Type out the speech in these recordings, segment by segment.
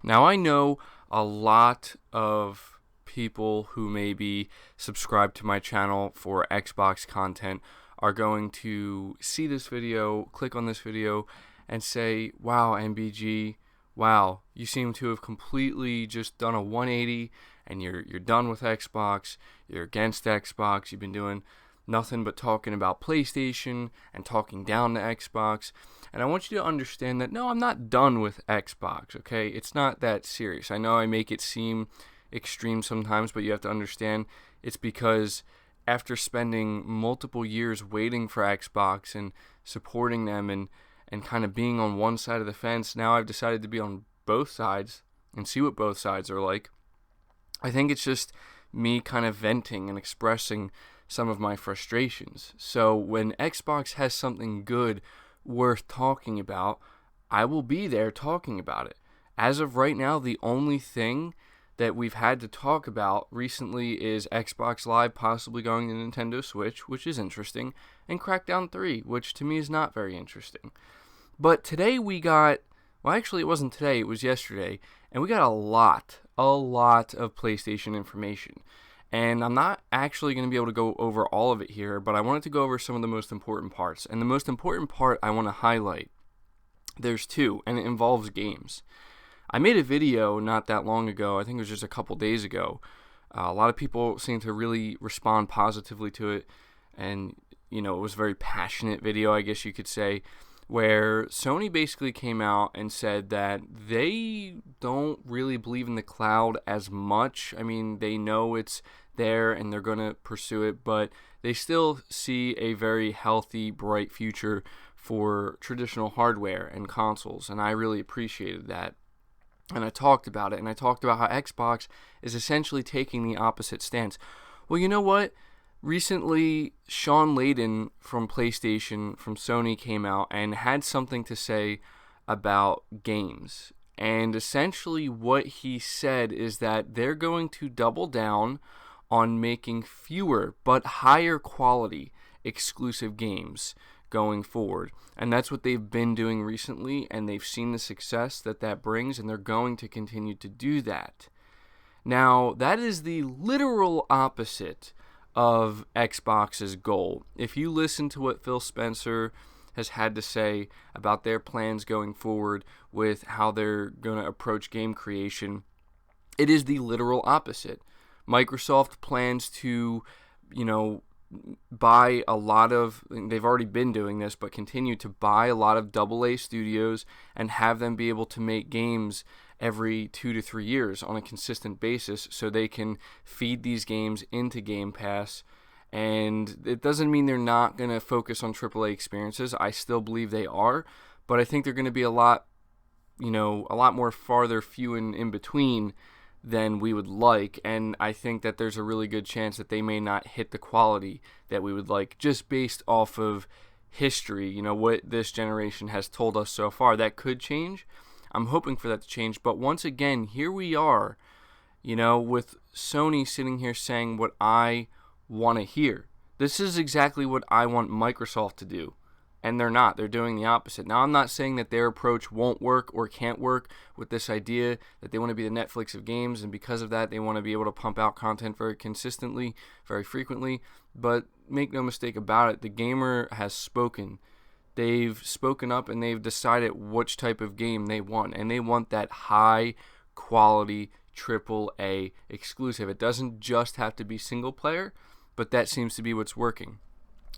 Now, I know a lot of people who may be subscribed to my channel for Xbox content are going to see this video, click on this video, and say, wow, MBG, wow, you seem to have completely just done a 180 and you're done with Xbox, you're against Xbox, you've been doing nothing but talking about PlayStation and talking down to Xbox. And I want you to understand that no, I'm not done with Xbox, okay? It's not that serious. I know I make it seem extreme sometimes, but you have to understand it's because after spending multiple years waiting for Xbox and supporting them and kind of being on one side of the fence, now I've decided to be on both sides and see what both sides are like. I think it's just me kind of venting and expressing some of my frustrations. So when Xbox has something good worth talking about, I will be there talking about it. As of right now, the only thing that we've had to talk about recently is Xbox Live possibly going to Nintendo Switch, which is interesting, and Crackdown 3, which to me is not very interesting. But today we got, well, actually it wasn't today, it was yesterday, and we got a lot of PlayStation information. And I'm not actually going to be able to go over all of it here, but I wanted to go over some of the most important parts. And the most important part I want to highlight, there's two, and it involves games. I made a video not that long ago, I think it was just a couple days ago. A lot of people seem to really respond positively to it, and it was a very passionate video, I guess you could say, where Sony basically came out and said that they don't really believe in the cloud as much. I mean, they know it's there and they're going to pursue it, but they still see a very healthy, bright future for traditional hardware and consoles, and I really appreciated that. And I talked about it, and I talked about how Xbox is essentially taking the opposite stance. Well, you know what? Recently, Sean Layden from PlayStation, from Sony, came out and had something to say about games. And essentially what he said is that they're going to double down on making fewer but higher quality exclusive games going forward. And that's what they've been doing recently, and they've seen the success that brings, and they're going to continue to do that. Now, that is the literal opposite of Xbox's goal. If you listen to what Phil Spencer has had to say about their plans going forward with how they're going to approach game creation, it is the literal opposite. Microsoft plans to, buy a lot of, they've already been doing this, but continue to buy a lot of AA studios and have them be able to make games every 2 to 3 years on a consistent basis so they can feed these games into Game Pass. And it doesn't mean they're not going to focus on AAA experiences. I still believe they are, but I think they're going to be a lot more farther few and in between than we would like, and I think that there's a really good chance that they may not hit the quality that we would like just based off of history, what this generation has told us so far. That could change. I'm hoping for that to change, but once again, here we are, with Sony sitting here saying what I want to hear. This is exactly what I want Microsoft to do. And they're not. They're doing the opposite. Now, I'm not saying that their approach won't work or can't work with this idea that they want to be the Netflix of games, and because of that, they want to be able to pump out content very consistently, very frequently. But make no mistake about it, the gamer has spoken. They've spoken up, and they've decided which type of game they want, and they want that high-quality AAA exclusive. It doesn't just have to be single-player, but that seems to be what's working.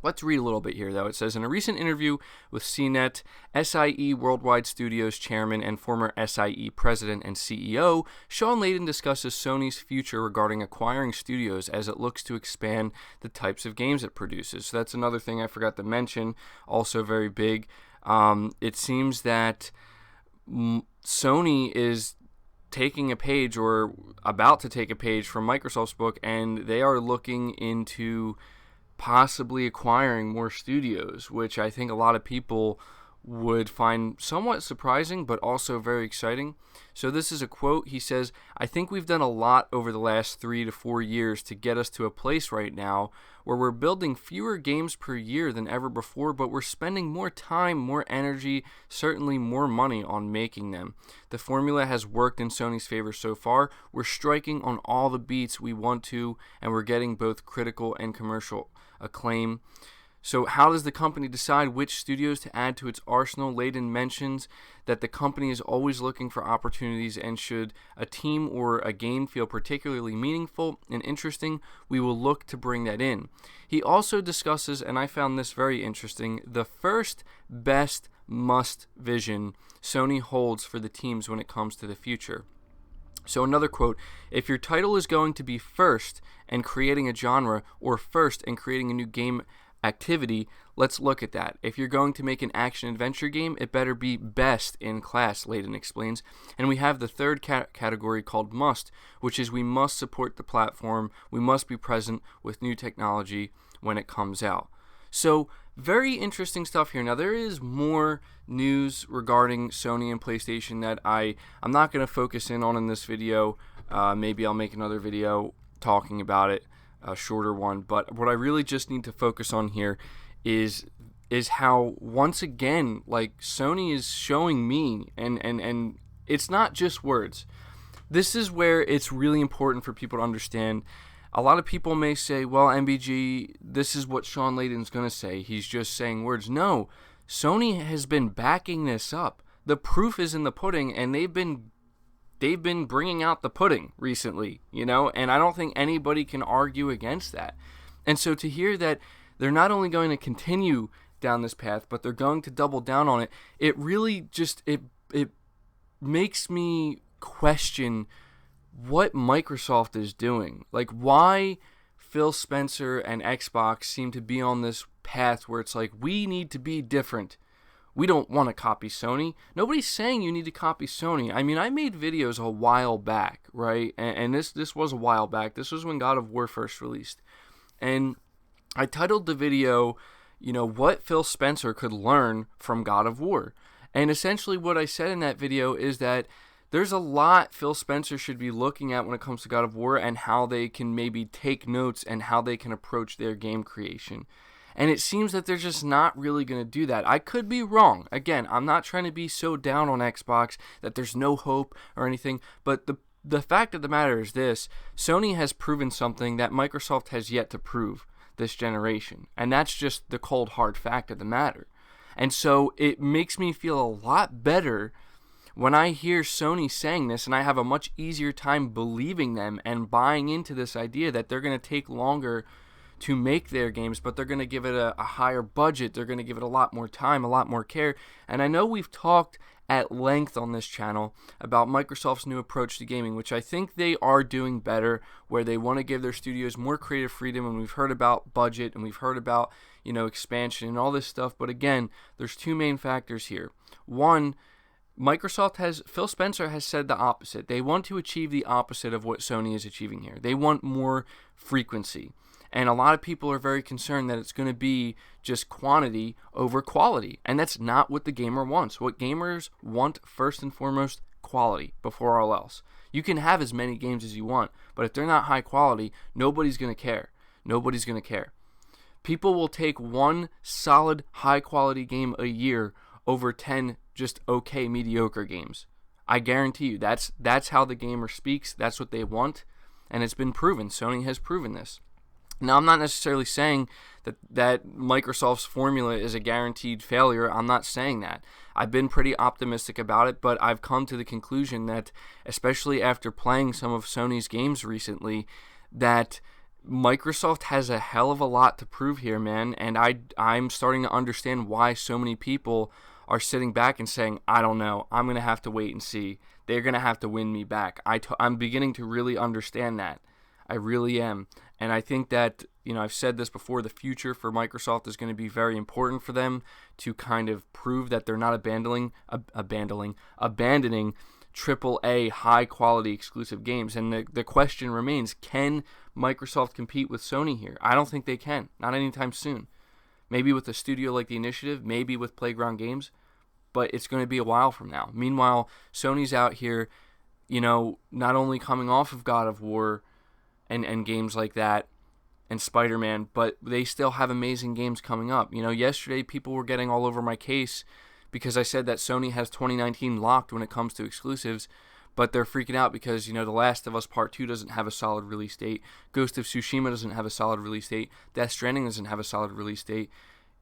Let's read a little bit here, though. It says, in a recent interview with CNET, SIE Worldwide Studios chairman and former SIE president and CEO, Sean Layden discusses Sony's future regarding acquiring studios as it looks to expand the types of games it produces. So that's another thing I forgot to mention, also very big. It seems that Sony is taking a page or about to take a page from Microsoft's book, and they are looking into possibly acquiring more studios, which I think a lot of people would find somewhat surprising, but also very exciting. So this is a quote. He says, "I think we've done a lot over the last 3 to 4 years to get us to a place right now where we're building fewer games per year than ever before, but we're spending more time, more energy, certainly more money on making them. The formula has worked in Sony's favor so far. We're striking on all the beats we want to, and we're getting both critical and commercial acclaim." So how does the company decide which studios to add to its arsenal? Layden mentions that the company is always looking for opportunities, and should a team or a game feel particularly meaningful and interesting, we will look to bring that in. He also discusses, and I found this very interesting, the first best must vision Sony holds for the teams when it comes to the future. So another quote, "If your title is going to be first and creating a genre, or first and creating a new game activity, let's look at that. If you're going to make an action-adventure game, it better be best in class," Layden explains. And we have the third category called must, which is we must support the platform, we must be present with new technology when it comes out. So very interesting stuff here. Now there is more news regarding Sony and PlayStation that I'm not going to focus in on in this video. Maybe I'll make another video talking about it, a shorter one. But what I really just need to focus on here is how, once again, like, Sony is showing me, and it's not just words. This is where it's really important for people to understand. A lot of people may say, well, MBG, this is what Sean Layden's going to say. He's just saying words. No, Sony has been backing this up. The proof is in the pudding, and they've been bringing out the pudding recently, and I don't think anybody can argue against that. And so to hear that they're not only going to continue down this path, but they're going to double down on it, it really just, it makes me question what Microsoft is doing. Like, why Phil Spencer and Xbox seem to be on this path where it's like, we need to be different. We don't want to copy Sony. Nobody's saying you need to copy Sony. I mean, I made videos a while back, right? And this was a while back. This was when God of War first released. And I titled the video, what Phil Spencer could learn from God of War. And essentially what I said in that video is that there's a lot Phil Spencer should be looking at when it comes to God of War, and how they can maybe take notes and how they can approach their game creation. And it seems that they're just not really going to do that. I could be wrong. Again, I'm not trying to be so down on Xbox that there's no hope or anything, but the fact of the matter is this: Sony has proven something that Microsoft has yet to prove this generation. And that's just the cold hard fact of the matter. And so it makes me feel a lot better when I hear Sony saying this, and I have a much easier time believing them and buying into this idea that they're going to take longer to make their games, but they're going to give it a higher budget. They're going to give it a lot more time, a lot more care. And I know we've talked at length on this channel about Microsoft's new approach to gaming, which I think they are doing better, where they want to give their studios more creative freedom. And we've heard about budget, and we've heard about, expansion and all this stuff. But again, there's two main factors here. One, Phil Spencer has said the opposite. They want to achieve the opposite of what Sony is achieving here. They want more frequency. And a lot of people are very concerned that it's going to be just quantity over quality. And that's not what the gamer wants. What gamers want, first and foremost, quality before all else. You can have as many games as you want, but if they're not high quality, nobody's going to care. Nobody's going to care. People will take one solid, high quality game a year over 10 just okay, mediocre games. I guarantee you, that's how the gamer speaks. That's what they want, and it's been proven. Sony has proven this. Now, I'm not necessarily saying that Microsoft's formula is a guaranteed failure. I'm not saying that. I've been pretty optimistic about it, but I've come to the conclusion that, especially after playing some of Sony's games recently, that Microsoft has a hell of a lot to prove here, man. And I'm starting to understand why so many people are sitting back and saying, I don't know, I'm going to have to wait and see. They're going to have to win me back. I'm beginning to really understand that. I really am. And I think that, I've said this before, the future for Microsoft is going to be very important for them to kind of prove that they're not abandoning AAA high-quality exclusive games. And the question remains, can Microsoft compete with Sony here? I don't think they can. Not anytime soon. Maybe with a studio like The Initiative, maybe with Playground Games, but it's going to be a while from now. Meanwhile, Sony's out here, not only coming off of God of War and games like that, and Spider-Man, but they still have amazing games coming up. Yesterday people were getting all over my case because I said that Sony has 2019 locked when it comes to exclusives, but they're freaking out because, The Last of Us Part 2 doesn't have a solid release date. Ghost of Tsushima doesn't have a solid release date. Death Stranding doesn't have a solid release date.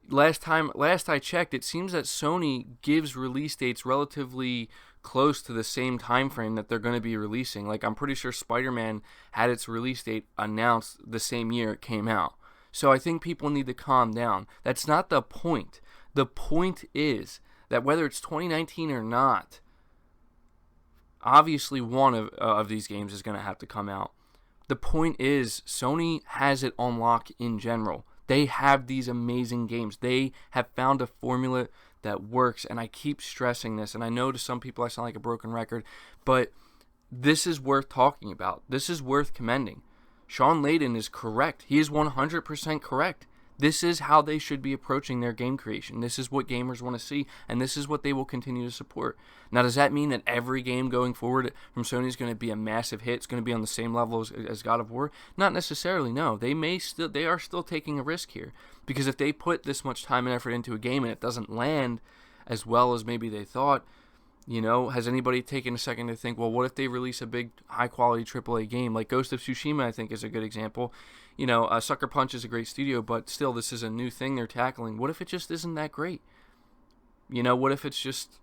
Last I checked, it seems that Sony gives release dates relatively close to the same time frame that they're going to be releasing. Like, I'm pretty sure Spider-Man had its release date announced the same year it came out. So I think people need to calm down. That's not the point. The point is that whether it's 2019 or not, obviously one of these games is going to have to come out. The point is Sony has it on lock in general. They have these amazing games. They have found a formula that works, and I keep stressing this, and I know to some people I sound like a broken record, but this is worth talking about. This is worth commending. Sean Layden is correct. He is 100% correct. This is how they should be approaching their game creation. This is what gamers want to see, and this is what they will continue to support. Now, does that mean that every game going forward from Sony is going to be a massive hit? It's going to be on the same level as God of War? Not necessarily, no. They are still taking a risk here, because if they put this much time and effort into a game and it doesn't land as well as maybe they thought, has anybody taken a second to think, well, what if they release a big, high-quality AAA game? Like Ghost of Tsushima, I think, is a good example. Sucker Punch is a great studio, but still, this is a new thing they're tackling. What if it just isn't that great? What if it's just,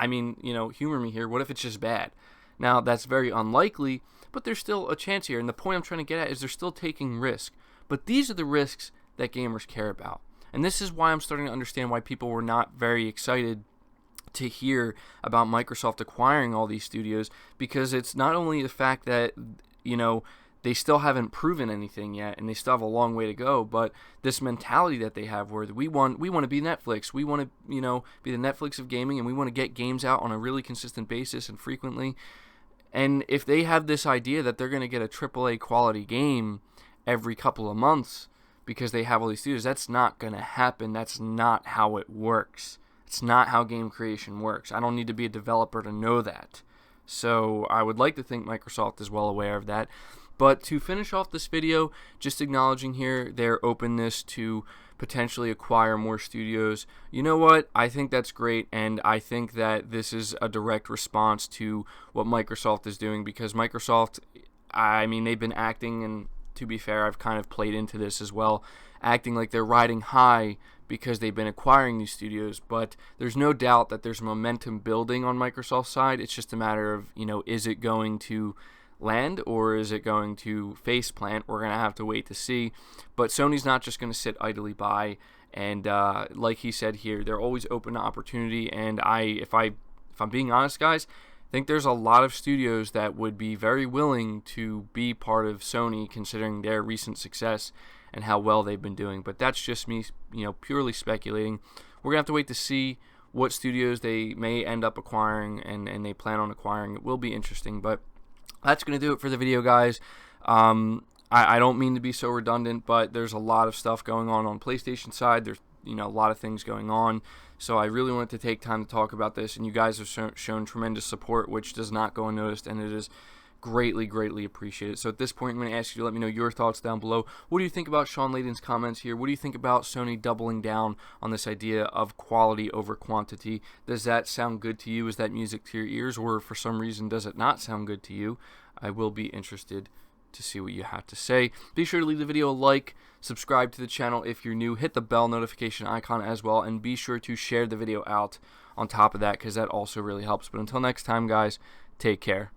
humor me here, what if it's just bad? Now, that's very unlikely, but there's still a chance here, and the point I'm trying to get at is they're still taking risk. But these are the risks that gamers care about. And this is why I'm starting to understand why people were not very excited to hear about Microsoft acquiring all these studios, because it's not only the fact that, they still haven't proven anything yet and they still have a long way to go, but this mentality that they have where we want to be Netflix. We want to, be the Netflix of gaming, and we want to get games out on a really consistent basis and frequently. And if they have this idea that they're going to get a AAA quality game every couple of months because they have all these studios, that's not going to happen. That's not how it works. It's not how game creation works. I don't need to be a developer to know that. So I would like to think Microsoft is well aware of that. But to finish off this video, just acknowledging here their openness to potentially acquire more studios. You know what? I think that's great, and I think that this is a direct response to what Microsoft is doing, because Microsoft, they've been acting, and to be fair, I've kind of played into this as well, acting like they're riding high because they've been acquiring these studios, but there's no doubt that there's momentum building on Microsoft's side. It's just a matter of, is it going to land or is it going to face plant? We're going to have to wait to see. But Sony's not just going to sit idly by, and like he said here, they're always open to opportunity, and if I'm being honest, guys, I think there's a lot of studios that would be very willing to be part of Sony considering their recent success and how well they've been doing. But that's just me, purely speculating. We're going to have to wait to see what studios they may end up acquiring and they plan on acquiring. It will be interesting, but that's going to do it for the video, guys. I don't mean to be so redundant, but there's a lot of stuff going on PlayStation side. There's a lot of things going on. So I really wanted to take time to talk about this, and you guys have shown tremendous support, which does not go unnoticed, and it is greatly, greatly appreciated. So at this point, I'm going to ask you to let me know your thoughts down below. What do you think about Sean Layden's comments here? What do you think about Sony doubling down on this idea of quality over quantity? Does that sound good to you? Is that music to your ears, or for some reason does it not sound good to you? I will be interested to see what you have to say. Be sure to leave the video a like, subscribe to the channel if you're new, hit the bell notification icon as well, and be sure to share the video out on top of that, because that also really helps. But until next time, guys, take care.